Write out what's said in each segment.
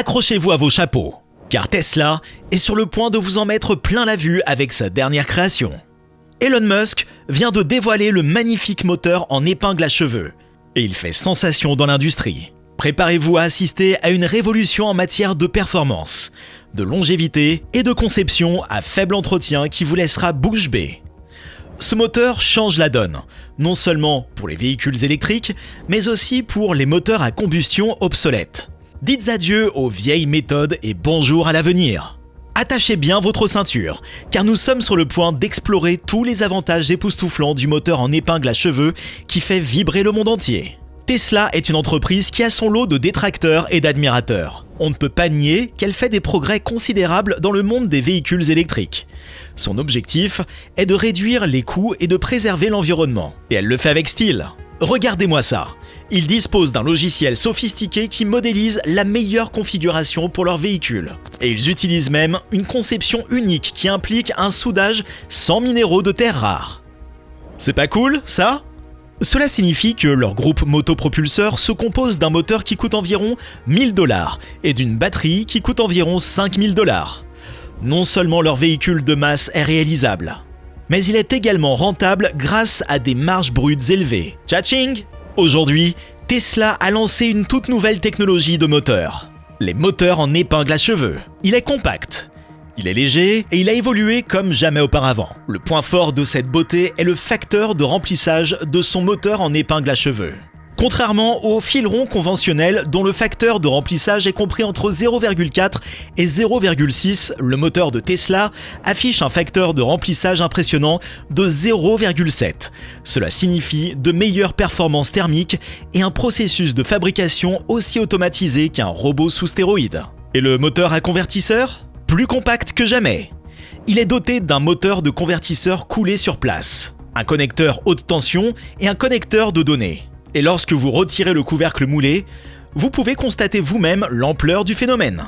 Accrochez-vous à vos chapeaux, car Tesla est sur le point de vous en mettre plein la vue avec sa dernière création. Elon Musk vient de dévoiler le magnifique moteur en épingle à cheveux, et il fait sensation dans l'industrie. Préparez-vous à assister à une révolution en matière de performance, de longévité et de conception à faible entretien qui vous laissera bouche bée. Ce moteur change la donne, non seulement pour les véhicules électriques, mais aussi pour les moteurs à combustion obsolètes. Dites adieu aux vieilles méthodes et bonjour à l'avenir. Attachez bien votre ceinture, car nous sommes sur le point d'explorer tous les avantages époustouflants du moteur en épingle à cheveux qui fait vibrer le monde entier. Tesla est une entreprise qui a son lot de détracteurs et d'admirateurs. On ne peut pas nier qu'elle fait des progrès considérables dans le monde des véhicules électriques. Son objectif est de réduire les coûts et de préserver l'environnement. Et elle le fait avec style. Regardez-moi ça. Ils disposent d'un logiciel sophistiqué qui modélise la meilleure configuration pour leur véhicule. Et ils utilisent même une conception unique qui implique un soudage sans minéraux de terres rares. C'est pas cool, ça ? Cela signifie que leur groupe motopropulseur se compose d'un moteur qui coûte environ 1000 $ et d'une batterie qui coûte environ 5000 $. Non seulement leur véhicule de masse est réalisable, mais il est également rentable grâce à des marges brutes élevées. Tcha-ching ! Aujourd'hui, Tesla a lancé une toute nouvelle technologie de moteur. Les moteurs en épingle à cheveux. Il est compact. Il est léger et il a évolué comme jamais auparavant. Le point fort de cette beauté est le facteur de remplissage de son moteur en épingle à cheveux. Contrairement aux filerons conventionnels dont le facteur de remplissage est compris entre 0,4 et 0,6, le moteur de Tesla affiche un facteur de remplissage impressionnant de 0,7. Cela signifie de meilleures performances thermiques et un processus de fabrication aussi automatisé qu'un robot sous stéroïdes. Et le moteur à convertisseur ? Plus compact que jamais. Il est doté d'un moteur de convertisseur coulé sur place, un connecteur haute tension et un connecteur de données. Et lorsque vous retirez le couvercle moulé, vous pouvez constater vous-même l'ampleur du phénomène.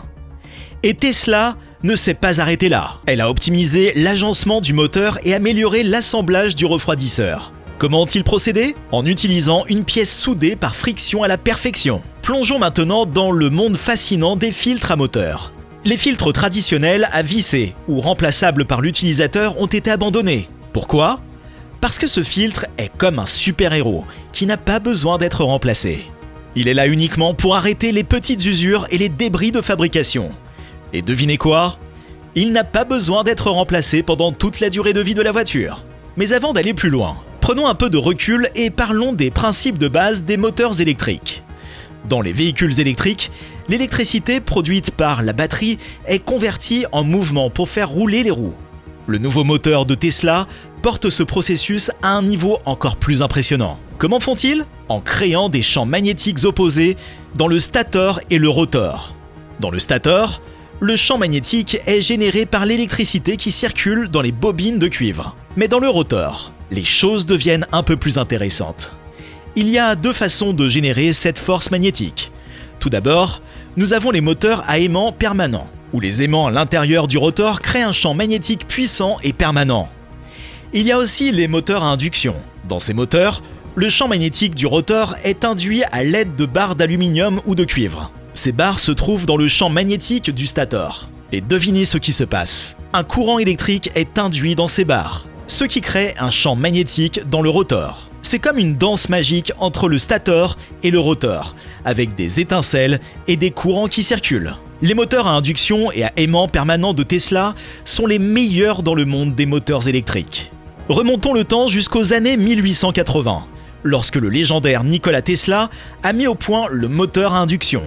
Et Tesla ne s'est pas arrêtée là. Elle a optimisé l'agencement du moteur et amélioré l'assemblage du refroidisseur. Comment ont-ils procédé ? En utilisant une pièce soudée par friction à la perfection. Plongeons maintenant dans le monde fascinant des filtres à moteur. Les filtres traditionnels à visser ou remplaçables par l'utilisateur ont été abandonnés. Pourquoi ? Parce que ce filtre est comme un super-héros qui n'a pas besoin d'être remplacé. Il est là uniquement pour arrêter les petites usures et les débris de fabrication. Et devinez quoi ? Il n'a pas besoin d'être remplacé pendant toute la durée de vie de la voiture. Mais avant d'aller plus loin, prenons un peu de recul et parlons des principes de base des moteurs électriques. Dans les véhicules électriques, l'électricité produite par la batterie est convertie en mouvement pour faire rouler les roues. Le nouveau moteur de Tesla porte ce processus à un niveau encore plus impressionnant. Comment font-ils ? En créant des champs magnétiques opposés dans le stator et le rotor. Dans le stator, le champ magnétique est généré par l'électricité qui circule dans les bobines de cuivre. Mais dans le rotor, les choses deviennent un peu plus intéressantes. Il y a deux façons de générer cette force magnétique. Tout d'abord, nous avons les moteurs à aimants permanents, où les aimants à l'intérieur du rotor créent un champ magnétique puissant et permanent. Il y a aussi les moteurs à induction. Dans ces moteurs, le champ magnétique du rotor est induit à l'aide de barres d'aluminium ou de cuivre. Ces barres se trouvent dans le champ magnétique du stator. Et devinez ce qui se passe. Un courant électrique est induit dans ces barres, ce qui crée un champ magnétique dans le rotor. C'est comme une danse magique entre le stator et le rotor, avec des étincelles et des courants qui circulent. Les moteurs à induction et à aimant permanent de Tesla sont les meilleurs dans le monde des moteurs électriques. Remontons le temps jusqu'aux années 1880, lorsque le légendaire Nikola Tesla a mis au point le moteur à induction.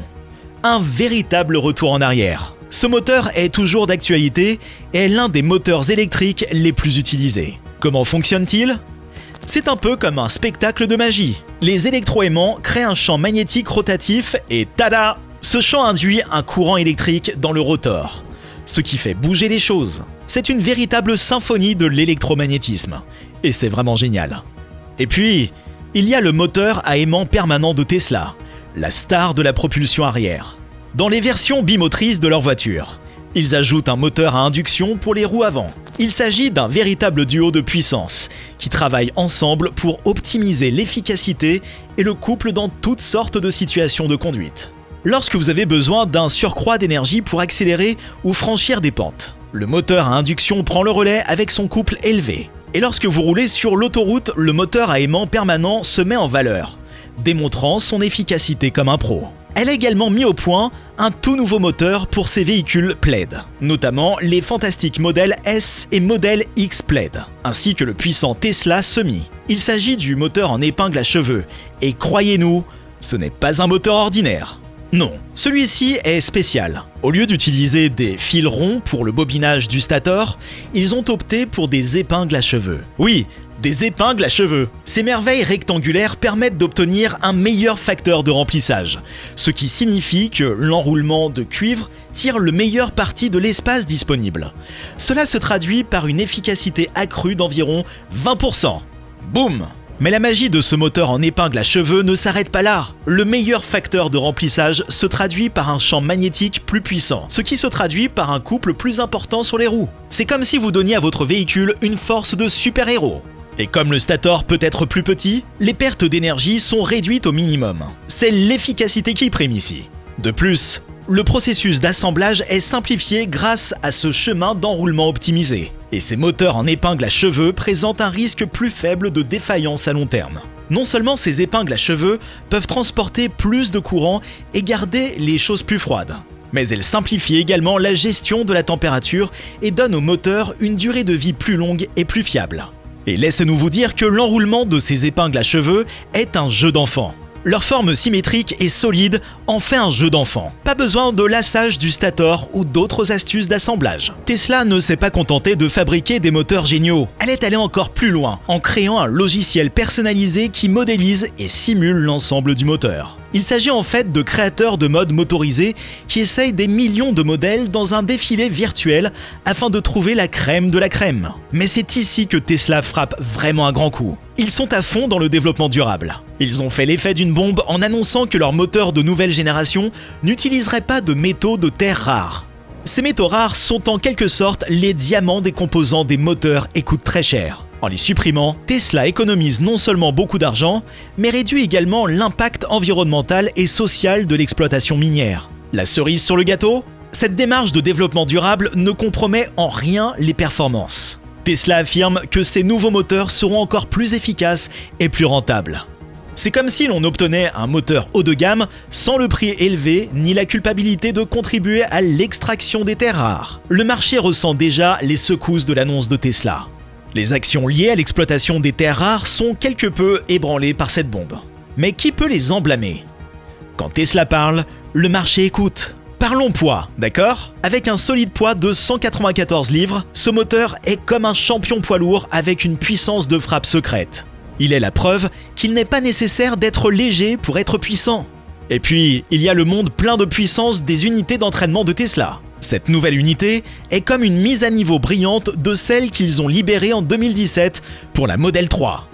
Un véritable retour en arrière. Ce moteur est toujours d'actualité et est l'un des moteurs électriques les plus utilisés. Comment fonctionne-t-il ? C'est un peu comme un spectacle de magie. Les électroaimants créent un champ magnétique rotatif et tada ! Ce champ induit un courant électrique dans le rotor, ce qui fait bouger les choses. C'est une véritable symphonie de l'électromagnétisme, et c'est vraiment génial. Et puis, il y a le moteur à aimant permanent de Tesla, la star de la propulsion arrière. Dans les versions bimotrices de leur voiture, ils ajoutent un moteur à induction pour les roues avant. Il s'agit d'un véritable duo de puissance qui travaillent ensemble pour optimiser l'efficacité et le couple dans toutes sortes de situations de conduite. lorsque vous avez besoin d'un surcroît d'énergie pour accélérer ou franchir des pentes. Le moteur à induction prend le relais avec son couple élevé. Et lorsque vous roulez sur l'autoroute, le moteur à aimant permanent se met en valeur, démontrant son efficacité comme un pro. Elle a également mis au point un tout nouveau moteur pour ses véhicules Plaid, notamment les fantastiques modèles S et modèle X Plaid, ainsi que le puissant Tesla Semi. Il s'agit du moteur en épingle à cheveux, et croyez-nous, ce n'est pas un moteur ordinaire. Non, celui-ci est spécial. Au lieu d'utiliser des fils ronds pour le bobinage du stator, ils ont opté pour des épingles à cheveux. Oui, des épingles à cheveux. Ces merveilles rectangulaires permettent d'obtenir un meilleur facteur de remplissage, ce qui signifie que l'enroulement de cuivre tire le meilleur parti de l'espace disponible. Cela se traduit par une efficacité accrue d'environ 20%. Boum! Mais la magie de ce moteur en épingle à cheveux ne s'arrête pas là. Le meilleur facteur de remplissage se traduit par un champ magnétique plus puissant, ce qui se traduit par un couple plus important sur les roues. C'est comme si vous donniez à votre véhicule une force de super-héros. Et comme le stator peut être plus petit, les pertes d'énergie sont réduites au minimum. C'est l'efficacité qui prime ici. De plus, le processus d'assemblage est simplifié grâce à ce chemin d'enroulement optimisé. Et ces moteurs en épingle à cheveux présentent un risque plus faible de défaillance à long terme. Non seulement ces épingles à cheveux peuvent transporter plus de courant et garder les choses plus froides, mais elles simplifient également la gestion de la température et donnent au moteur une durée de vie plus longue et plus fiable. Et laissez-nous vous dire que l'enroulement de ces épingles à cheveux est un jeu d'enfant. Leur forme symétrique et solide en fait un jeu d'enfant. Pas besoin de lassage du stator ou d'autres astuces d'assemblage. Tesla ne s'est pas contentée de fabriquer des moteurs géniaux. Elle est allée encore plus loin en créant un logiciel personnalisé qui modélise et simule l'ensemble du moteur. Il s'agit en fait de créateurs de modes motorisés qui essayent des millions de modèles dans un défilé virtuel afin de trouver la crème de la crème. Mais c'est ici que Tesla frappe vraiment un grand coup. Ils sont à fond dans le développement durable. Ils ont fait l'effet d'une bombe en annonçant que leur moteur de nouvelle génération n'utiliserait pas de métaux de terres rares. Ces métaux rares sont en quelque sorte les diamants des composants des moteurs et coûtent très cher. En les supprimant, Tesla économise non seulement beaucoup d'argent, mais réduit également l'impact environnemental et social de l'exploitation minière. La cerise sur le gâteau ? Cette démarche de développement durable ne compromet en rien les performances. Tesla affirme que ces nouveaux moteurs seront encore plus efficaces et plus rentables. C'est comme si l'on obtenait un moteur haut de gamme sans le prix élevé ni la culpabilité de contribuer à l'extraction des terres rares. Le marché ressent déjà les secousses de l'annonce de Tesla. Les actions liées à l'exploitation des terres rares sont quelque peu ébranlées par cette bombe. Mais qui peut les en blâmer ? Quand Tesla parle, le marché écoute. Parlons poids, d'accord ? Avec un solide poids de 194 livres, ce moteur est comme un champion poids lourd avec une puissance de frappe secrète. Il est la preuve qu'il n'est pas nécessaire d'être léger pour être puissant. Et puis, il y a le monde plein de puissance des unités d'entraînement de Tesla. Cette nouvelle unité est comme une mise à niveau brillante de celle qu'ils ont libérée en 2017 pour la Model 3.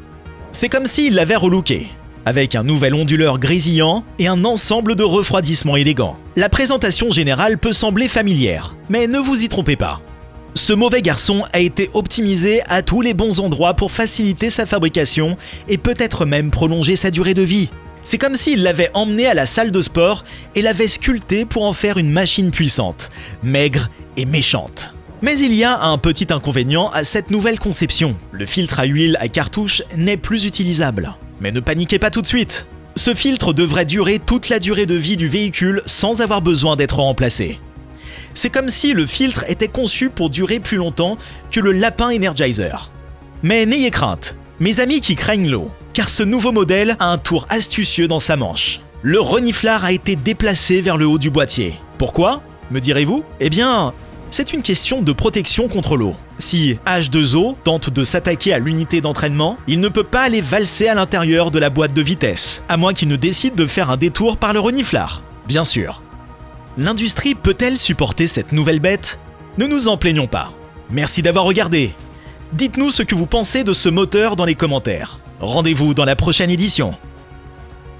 C'est comme s'ils l'avaient relooké, avec un nouvel onduleur grésillant et un ensemble de refroidissement élégant. La présentation générale peut sembler familière, mais ne vous y trompez pas. Ce mauvais garçon a été optimisé à tous les bons endroits pour faciliter sa fabrication et peut-être même prolonger sa durée de vie. C'est comme s'il l'avait emmené à la salle de sport et l'avait sculpté pour en faire une machine puissante, maigre et méchante. Mais il y a un petit inconvénient à cette nouvelle conception. Le filtre à huile à cartouche n'est plus utilisable. Mais ne paniquez pas tout de suite. Ce filtre devrait durer toute la durée de vie du véhicule sans avoir besoin d'être remplacé. C'est comme si le filtre était conçu pour durer plus longtemps que le lapin Energizer. Mais n'ayez crainte, mes amis qui craignent l'eau, car ce nouveau modèle a un tour astucieux dans sa manche. Le reniflard a été déplacé vers le haut du boîtier. Pourquoi, me direz-vous ? Eh bien, c'est une question de protection contre l'eau. Si H2O tente de s'attaquer à l'unité d'entraînement, il ne peut pas aller valser à l'intérieur de la boîte de vitesse, à moins qu'il ne décide de faire un détour par le reniflard. Bien sûr. L'industrie peut-elle supporter cette nouvelle bête ? Ne nous en plaignons pas. Merci d'avoir regardé. Dites-nous ce que vous pensez de ce moteur dans les commentaires. Rendez-vous dans la prochaine édition.